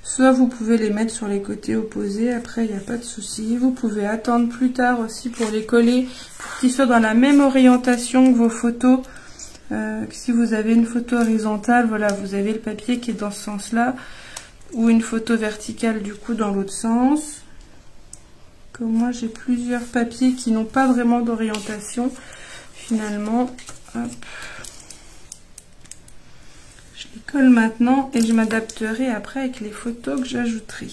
Speaker 1: soit vous pouvez les mettre sur les côtés opposés, après il n'y a pas de souci. Vous pouvez attendre plus tard aussi pour les coller, pour qu'ils soient dans la même orientation que vos photos. Si vous avez une photo horizontale, voilà, vous avez le papier qui est dans ce sens-là, ou une photo verticale du coup dans l'autre sens. Comme moi j'ai plusieurs papiers qui n'ont pas vraiment d'orientation, finalement, hop. Je les colle maintenant et je m'adapterai après avec les photos que j'ajouterai.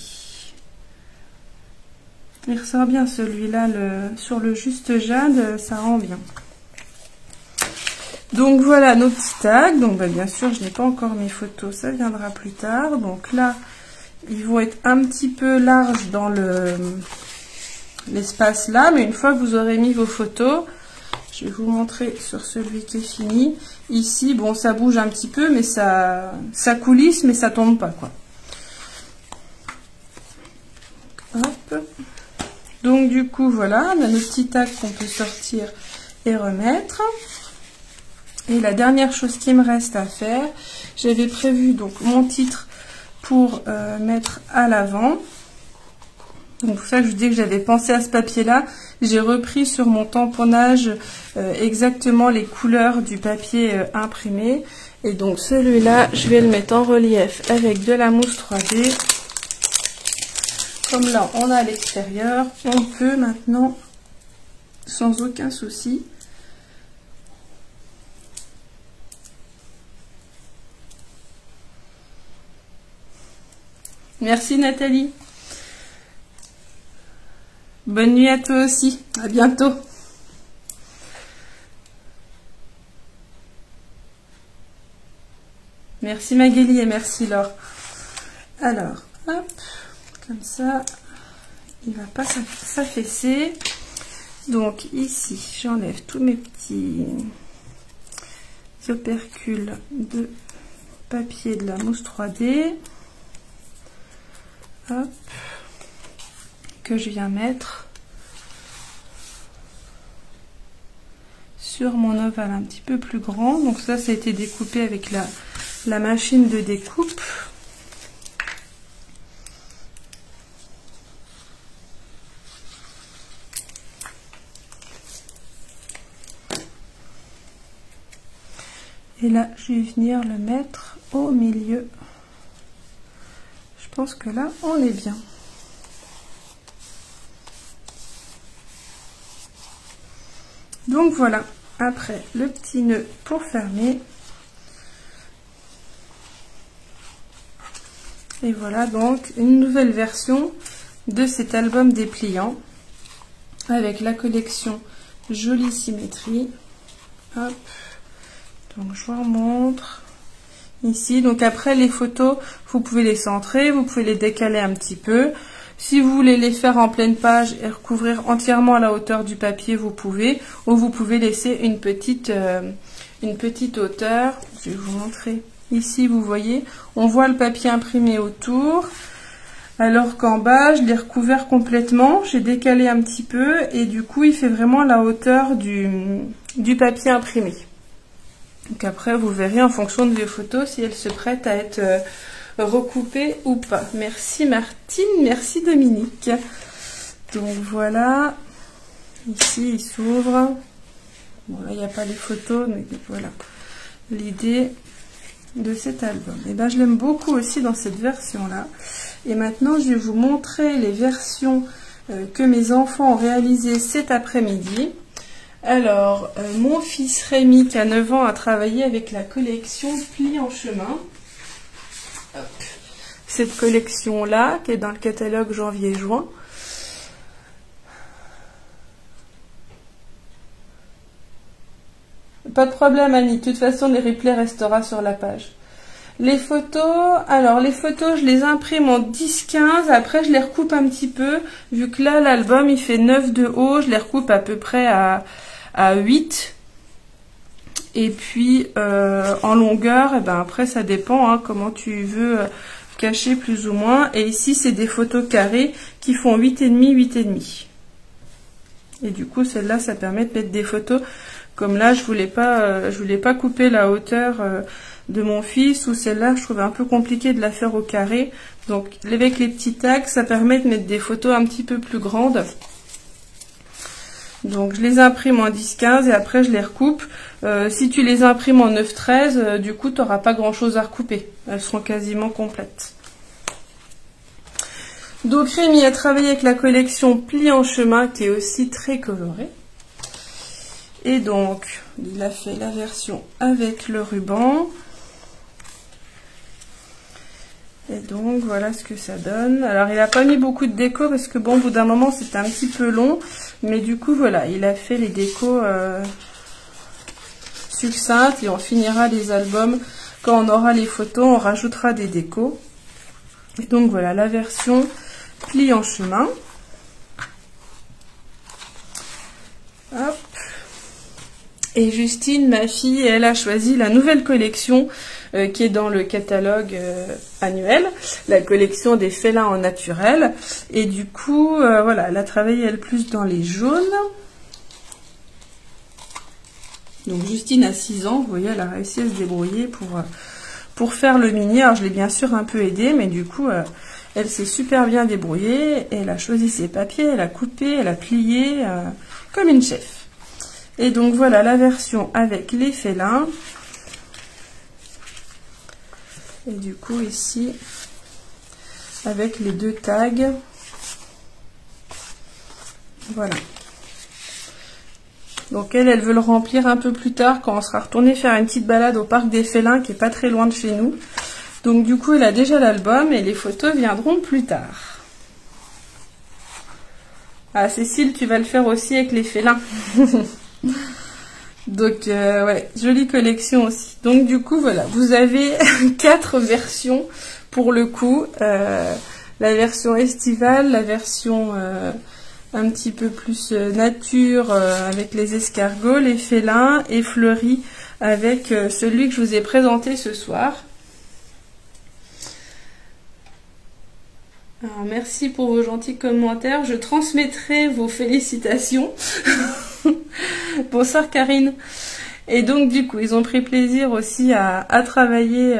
Speaker 1: Il ressort bien celui-là, sur le juste jade, ça rend bien. Donc voilà nos petits tags. Donc bien sûr, je n'ai pas encore mes photos, ça viendra plus tard. Donc là, ils vont être un petit peu larges dans l'espace là, mais une fois que vous aurez mis vos photos, je vais vous montrer sur celui qui est fini. Ici, bon, ça bouge un petit peu, mais ça coulisse, mais ça tombe pas, quoi. Hop. Donc du coup, voilà, on a nos petits tags qu'on peut sortir et remettre. Et la dernière chose qui me reste à faire, j'avais prévu donc mon titre pour mettre à l'avant. Donc pour ça que je vous dis que j'avais pensé à ce papier-là, j'ai repris sur mon tamponnage exactement les couleurs du papier imprimé. Et donc celui-là, je vais le mettre en relief avec de la mousse 3D. Comme là, on a à l'extérieur, on peut maintenant, sans aucun souci, merci Nathalie. Bonne nuit à toi aussi. À bientôt. Merci Magali et merci Laure. Alors, hop, comme ça, il ne va pas s'affaisser. Donc ici, j'enlève tous mes petits opercules de papier de la mousse 3D. Hop, que je viens mettre sur mon ovale un petit peu plus grand. Donc ça a été découpé avec la machine de découpe. Et là, je vais venir le mettre au milieu. Je pense que là, on est bien. Donc voilà, après le petit nœud pour fermer. Et voilà donc une nouvelle version de cet album dépliant avec la collection Jolie Symétrie. Hop. Donc je vous remontre ici. Donc après les photos, vous pouvez les centrer, vous pouvez les décaler un petit peu. Si vous voulez les faire en pleine page et recouvrir entièrement à la hauteur du papier, vous pouvez. Ou vous pouvez laisser une petite hauteur. Je vais vous montrer. Ici, vous voyez, on voit le papier imprimé autour. Alors qu'en bas, je l'ai recouvert complètement. J'ai décalé un petit peu et du coup, il fait vraiment la hauteur du papier imprimé. Donc après, vous verrez en fonction de vos photos si elles se prêtent à être recoupées ou pas. Merci Martine, merci Dominique. Donc voilà, ici il s'ouvre. Bon là, il n'y a pas les photos, mais voilà l'idée de cet album. Et ben je l'aime beaucoup aussi dans cette version-là. Et maintenant, je vais vous montrer les versions que mes enfants ont réalisées cet après-midi. Alors, mon fils Rémi, qui a 9 ans, a travaillé avec la collection Pli en chemin. Hop. Cette collection-là, qui est dans le catalogue janvier-juin. Pas de problème, Annie. De toute façon, les replays restera sur la page. Les photos, alors les photos, je les imprime en 10-15. Après, je les recoupe un petit peu. Vu que là, l'album, il fait 9 de haut. Je les recoupe à peu près à 8. Et puis, en longueur, et ben après, ça dépend hein, comment tu veux cacher plus ou moins. Et ici, c'est des photos carrées qui font 8,5, 8,5. Et du coup, celle-là, ça permet de mettre des photos Comme là, je voulais pas couper la hauteur de mon fils, ou celle-là, je trouvais un peu compliqué de la faire au carré. Donc, avec les petits tags, ça permet de mettre des photos un petit peu plus grandes. Donc, je les imprime en 10-15 et après, je les recoupe. Si tu les imprimes en 9-13, du coup, tu n'auras pas grand-chose à recouper. Elles seront quasiment complètes. Donc, Rémi a travaillé avec la collection Pli en chemin, qui est aussi très colorée. Et donc, il a fait la version avec le ruban. Et donc, voilà ce que ça donne. Alors, il n'a pas mis beaucoup de déco parce que, bon, au bout d'un moment, c'était un petit peu long. Mais du coup, voilà, il a fait les décos succinctes et on finira les albums. Quand on aura les photos, on rajoutera des décos. Et donc, voilà, la version Pli en chemin. Hop. Et Justine, ma fille, elle a choisi la nouvelle collection qui est dans le catalogue annuel, la collection des félins en naturel. Et du coup, voilà, elle a travaillé elle plus dans les jaunes. Donc Justine a 6 ans, vous voyez, elle a réussi à se débrouiller pour faire le mini. Alors je l'ai bien sûr un peu aidée, mais du coup, elle s'est super bien débrouillée. Elle a choisi ses papiers, elle a coupé, elle a plié, comme une chef. Et donc voilà la version avec les félins. Et du coup ici, avec les 2 tags. Voilà. Donc elle veut le remplir un peu plus tard quand on sera retourné faire une petite balade au parc des félins qui est pas très loin de chez nous. Donc du coup elle a déjà l'album et les photos viendront plus tard. Ah Cécile, tu vas le faire aussi avec les félins. Donc ouais, jolie collection aussi. Donc du coup voilà, vous avez 4 versions pour le coup. La version estivale, la version un petit peu plus nature avec les escargots, les félins, et fleuris avec celui que je vous ai présenté ce soir. Alors, merci pour vos gentils commentaires. Je transmettrai vos félicitations. Bonsoir Karine. Et donc du coup, ils ont pris plaisir aussi à travailler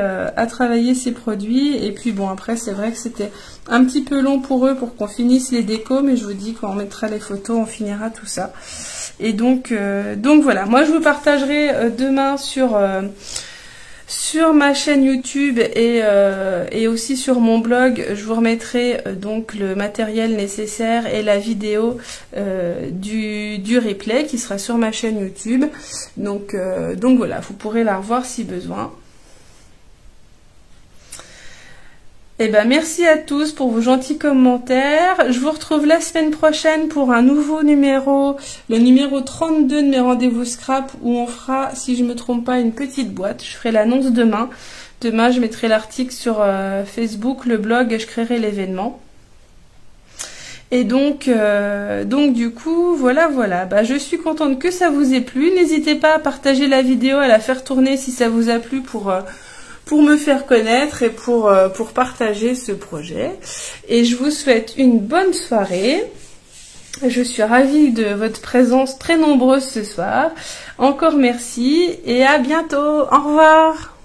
Speaker 1: ces produits. Et puis bon, après c'est vrai que c'était un petit peu long pour eux pour qu'on finisse les décos, mais je vous dis quand on mettra les photos, on finira tout ça. Et donc voilà, moi je vous partagerai demain sur ma chaîne YouTube et aussi sur mon blog, je vous remettrai donc le matériel nécessaire et la vidéo du replay qui sera sur ma chaîne YouTube. Donc voilà, vous pourrez la revoir si besoin. Eh ben, merci à tous pour vos gentils commentaires. Je vous retrouve la semaine prochaine pour un nouveau numéro, le numéro 32 de mes rendez-vous scrap, où on fera, si je ne me trompe pas, une petite boîte. Je ferai l'annonce demain. Demain, je mettrai l'article sur Facebook, le blog, et je créerai l'événement. Et donc du coup, voilà. Bah, je suis contente que ça vous ait plu. N'hésitez pas à partager la vidéo, à la faire tourner si ça vous a plu pour me faire connaître et pour partager ce projet. Et je vous souhaite une bonne soirée. Je suis ravie de votre présence très nombreuse ce soir. Encore merci et à bientôt. Au revoir.